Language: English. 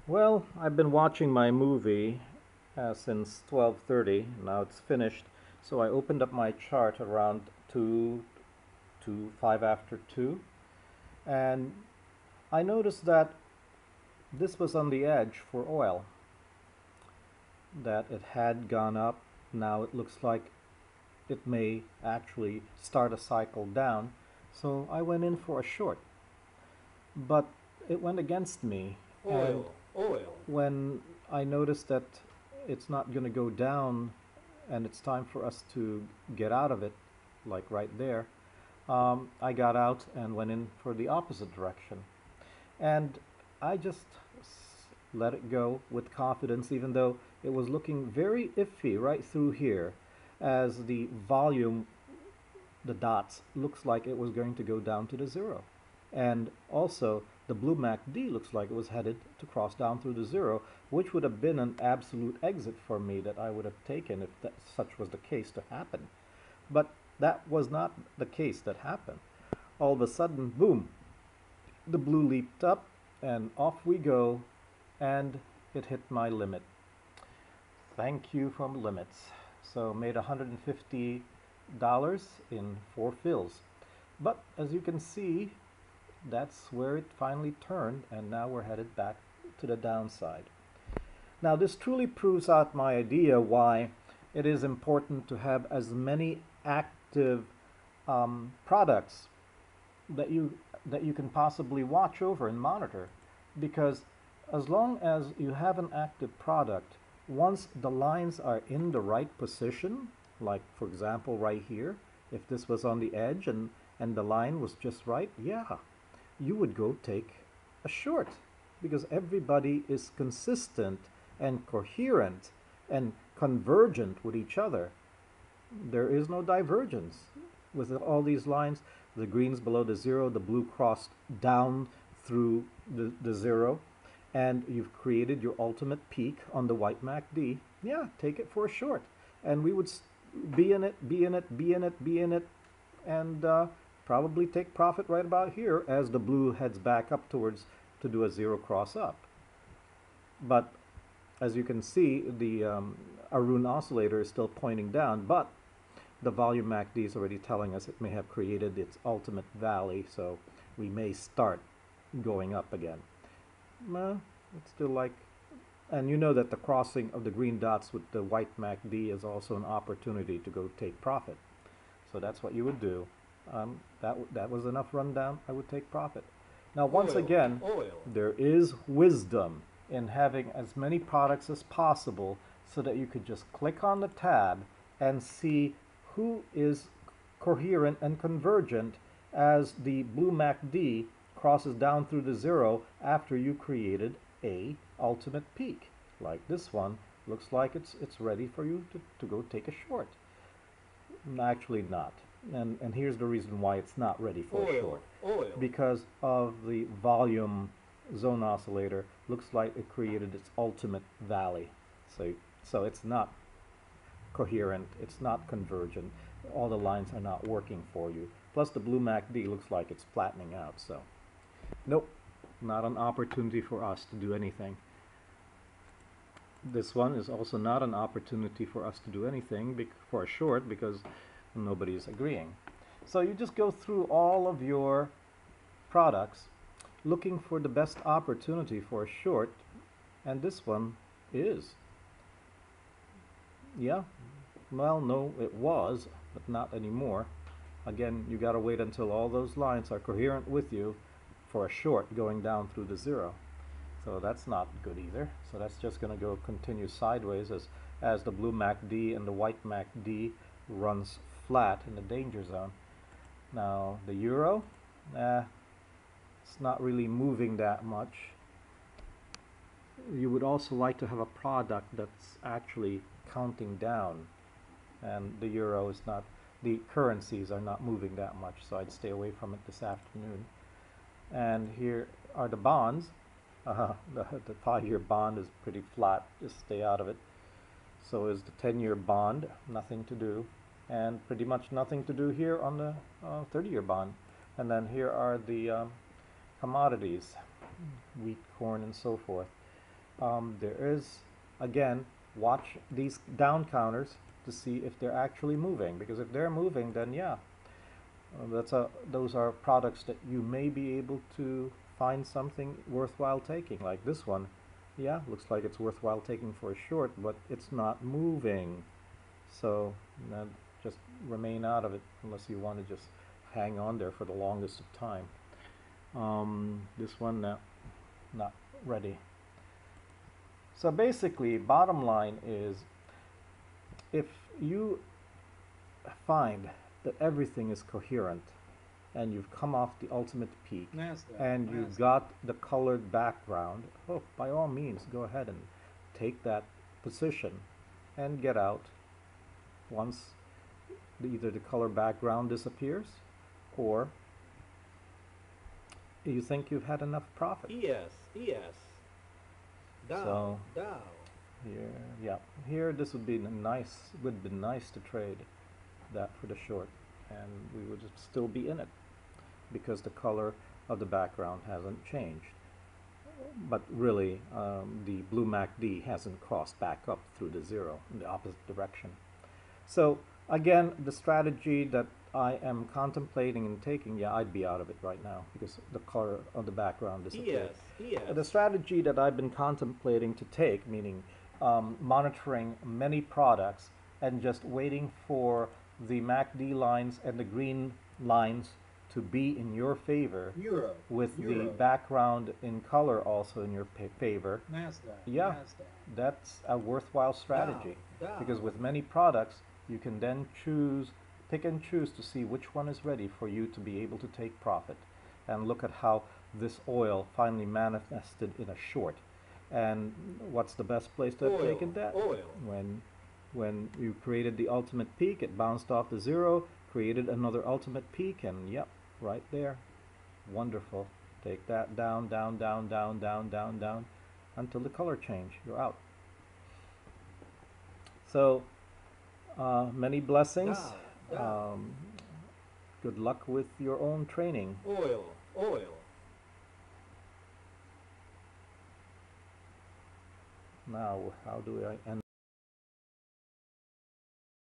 Well, I've been watching my movie since 12:30. Now it's finished. So I opened up my chart around 2 to 5 after 2, and I noticed that this was on the edge for oil, that it had gone up. Now it looks like it may actually start a cycle down. So I went in for a short, but it went against me. And Oil. when I noticed that it's not going to go down and it's time for us to get out of it, like right there, I got out and went in for the opposite direction. And I just let it go with confidence, even though it was looking very iffy right through here, as the volume, the dots, looks like it was going to go down to the zero. And also, the blue MACD looks like it was headed to cross down through the zero, which would have been an absolute exit for me that I would have taken if such was the case to happen. But that was not the case that happened. All of a sudden, boom, the blue leaped up and off we go, and it hit my limit. Thank you from limits. So made $150 in 4 fills. But as you can see, that's where it finally turned, and now we're headed back to the downside. Now this truly proves out my idea why it is important to have as many active products that you can possibly watch over and monitor, because as long as you have an active product, once the lines are in the right position, like for example right here, if this was on the edge and the line was just right, yeah, you would go take a short, because everybody is consistent and coherent and convergent with each other. There is no divergence with all these lines. The green's below the zero, the blue crossed down through the zero, and you've created your ultimate peak on the white MACD. Yeah, take it for a short. And we would be in it, be in it, be in it, be in it, and probably take profit right about here as the blue heads back up towards to do a zero cross up. But as you can see, the Arun oscillator is still pointing down, but the volume MACD is already telling us it may have created its ultimate valley, so we may start going up again. Well, it's still like, and you know that the crossing of the green dots with the white MACD is also an opportunity to go take profit. So that's what you would do. That was enough rundown. I would take profit. Now, once again, Oil. there is wisdom in having as many products as possible so that you could just click on the tab and see who is coherent and convergent as the blue MACD crosses down through the zero after you created a ultimate peak. Like this one, looks like it's ready for you to go take a short. Actually not. And here's the reason why it's not ready for a short. Oil. Because of the volume zone oscillator, looks like it created its ultimate valley. So it's not coherent, it's not convergent, all the lines are not working for you. Plus the blue MACD looks like it's flattening out, so nope, not an opportunity for us to do anything. This one is also not an opportunity for us to do anything for a short, because nobody is agreeing. So you just go through all of your products looking for the best opportunity for a short, and this one is. Yeah, well, no, it was, but not anymore. Again, you got to wait until all those lines are coherent with you for a short going down through the zero. So that's not good either. So that's just going to go continue sideways as the blue MACD and the white MACD runs flat in the danger zone. Now the euro, it's not really moving that much. You would also like to have a product that's actually counting down, and the euro is not, the currencies are not moving that much, so I'd stay away from it this afternoon. And here are the bonds. The 5-year bond is pretty flat, just stay out of it. So is the 10-year bond, nothing to do, and pretty much nothing to do here on the 30-year bond. And then here are the commodities, wheat, corn, and so forth. there is, again, watch these down counters to see if they're actually moving, because if they're moving, then yeah, those are products that you may be able to find something worthwhile taking. Like this one, yeah, looks like it's worthwhile taking for a short, but it's not moving. So just remain out of it unless you want to just hang on there for the longest of time. This one, not ready. So basically, bottom line is, if you find that everything is coherent and you've come off the ultimate peak and you've got the colored background, oh, by all means, go ahead and take that position and get out once either the color background disappears or you think you've had enough profit. Yes, yes. Down, So down. here, yeah, here this would be nice to trade that for the short, and we would still be in it because the color of the background hasn't changed. But really, the blue MACD hasn't crossed back up through the zero in the opposite direction. So again, the strategy that I am contemplating and taking, yeah, I'd be out of it right now because the color of the background disappeared. Yes, yes. The strategy that I've been contemplating to take, meaning monitoring many products and just waiting for the MACD lines and the green lines to be in your favor, Euro. with Euro. the background in color also in your favor, NASDAQ. yeah, NASDAQ. that's a worthwhile strategy. Down. Because with many products, you can then pick and choose to see which one is ready for you to be able to take profit. And look at how this oil finally manifested in a short. And what's the best place to have taken that? Oil. When you created the ultimate peak, it bounced off the zero, created another ultimate peak, and yep, right there. Wonderful. Take that down, down, down, down, down, down, down, until the color change. You're out. So, many blessings. Down. Good luck with your own training. Oil. Oil. Now, how do I end?